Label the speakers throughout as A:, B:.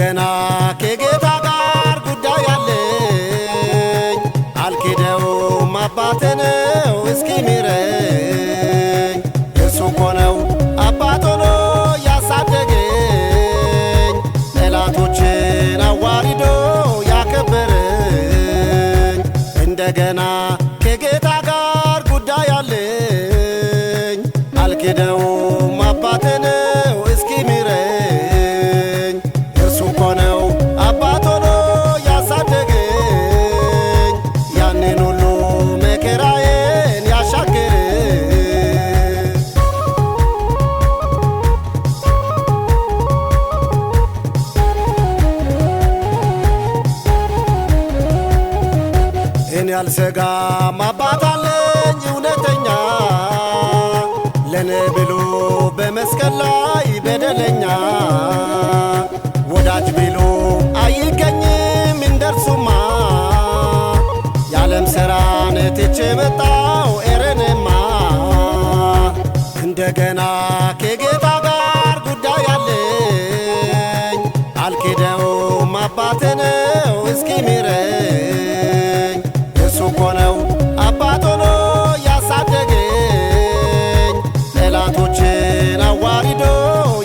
A: እንደገና ከጌታ ጋር ጉዳይ አለኝ። አልክደውም አባቴ ነው እስኪምረኝ። እርሱ እኮ ነው አባት ሆኖ ያሳደገኝ፣ ጠላቶችን አዋርዶ ያከበረኝ። እንደገና ከጌታ ጋር ጉዳይ አለኝ። አልክደውም አባቴ ነው እስኪምረኝ። እርሱ እኮ ነው አባት ሆኖ ያሳደገኝ፣ ያንን ሁሉ መከራዬን ያሻገረኝ። እኔ አልሰጋም አባት አለኝ እውነተኛ፣ ለኔ ብሎ በመስቀል ላይ በደለኛ። ወዳጅ ብሎ አይገኝም እንደርሱማ፣ የዓለም ሥራን ትቼ መጣው ኤረንማ። እንደገና ከጌታ ጋር ጉዳይ አለኝ። አልክደውም አባቴ ነው እስኪምረኝ። እርሱ እኮ ነው አባት ሆኖ ያሳደገኝ፣ ጠላቶችን አዋርዶ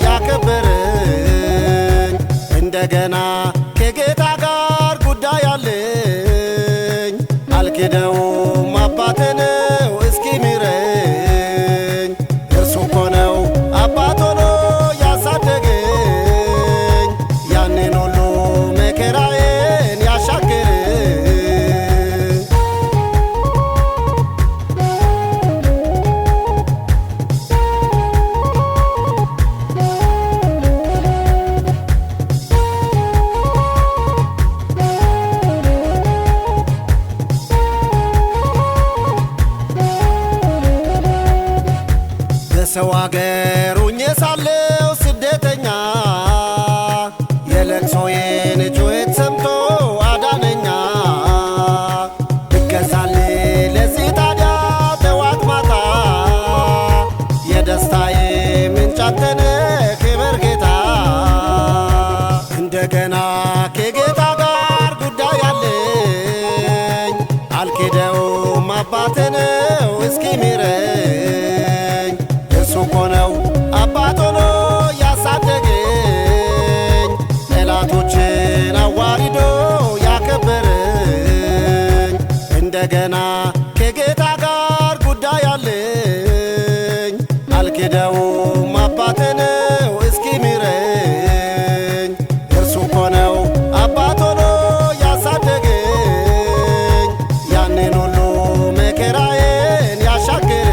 A: ያከበረኝ። እንደገና ከጌታ ጋር ጉዳይ አለኝ። አልክደውም አባቴ ነው እስኪምረኝ። እርሱ እኮ ነው አባት ሆኖ ያሳደገኝ፣ ያንን ሁሉ መከራዬን ያሻገረኝ። በሰው አገር ሆኜ ሳለሁ ስደተኛ፣ የለቅሶዬን ጩኸት ሰምቶ አዳነኛ። ይገዛልኝ ለዚህ ታዲያ ጠዋት ማታ፣ የደስታዬ ምንጭ አንተ ነህ ክብር ጌታ። እንደገና ከጌታ ጋር ጉዳይ አለኝ። አልክደውም አባቴ ነው እስኪምረኝ። እርሱ እኮ ነው አባት ሆኖ ያሳደገኝ፣ ጠላቶችን አዋርዶ ያከበረኝ። እንደገና ከጌታ ጋር ጉዳይ አለኝ። አልክደውም አባቴ ነው እስኪምረኝ። እርሱ እኮ ነው አባት ሆኖ ያሳደገኝ፣ ያንን ሁሉ መከራዬን ያሻገረኝ።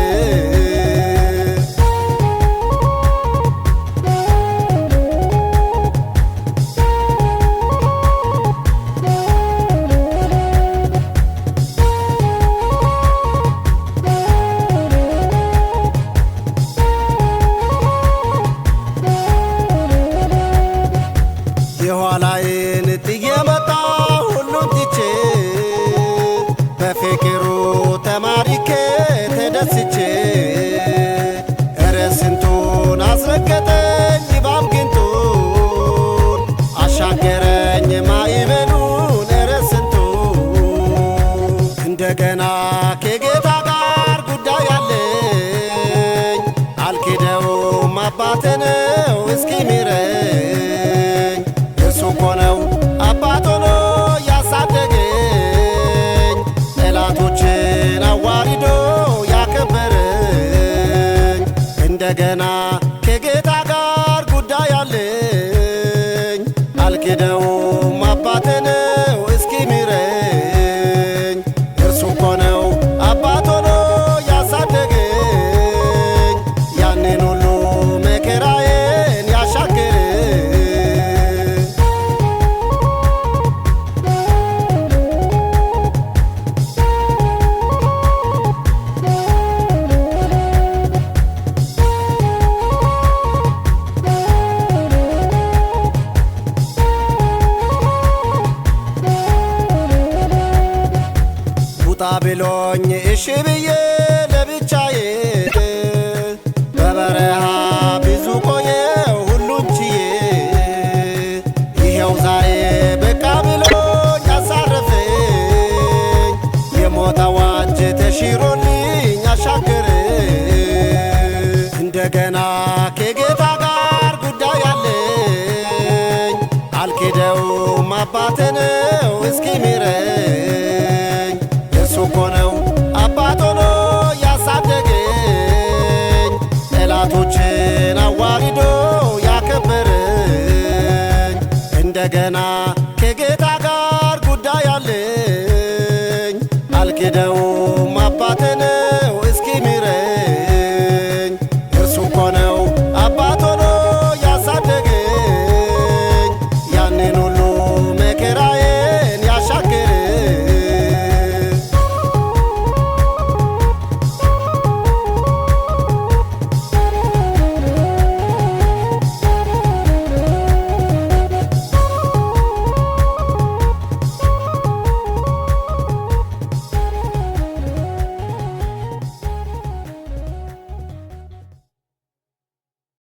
A: የኋላዬን ጥዬ መጣሁ ሁሉን ትቼ፣ በፍቅሩ ተማሪኬ ተደስቼ። እረ ስንቱን አስረገጠኝ እባብ ግንጡን፣ አሻገረኝ ማዕበሉን እረ ስንቱን። እንደገና ከጌታ ጋር ጉዳይ አለኝ። አልክደውም አባቴ ነው እስኪምረኝ። እርሱ እኮ ነው አባት ሆኖ ያሳደገኝ፣ ጠላቶችን አዋርዶ ያከበረኝ። እንደገና ከጌታ ጋር ጉዳይ አለኝ። አልክደውም አባቴ ነው እስኪምረኝ። እርሱ እኮ ነው አባት ሆኖ ያሳደገኝ፣ ያንን ሁሉ መከራዬን ያሻገረኝ። ውጣ ብሎኝ እሺ ብዬ ለብቻዬ፣ በበረሃ ብዙ ቆየሁ ሁሉን ችዬ። ይኸው ሽሮልኝ አሻገረኝ። እንደገና ከጌታ ጋር ጉዳይ አለኝ። አልክደውም አባቴ ነው እስኪምረኝ። እሱ እኮ ነው አባት ሆኖ ያሳደገኝ። ጠላቶችን አዋርዶ ያከበረኝ። እንደገና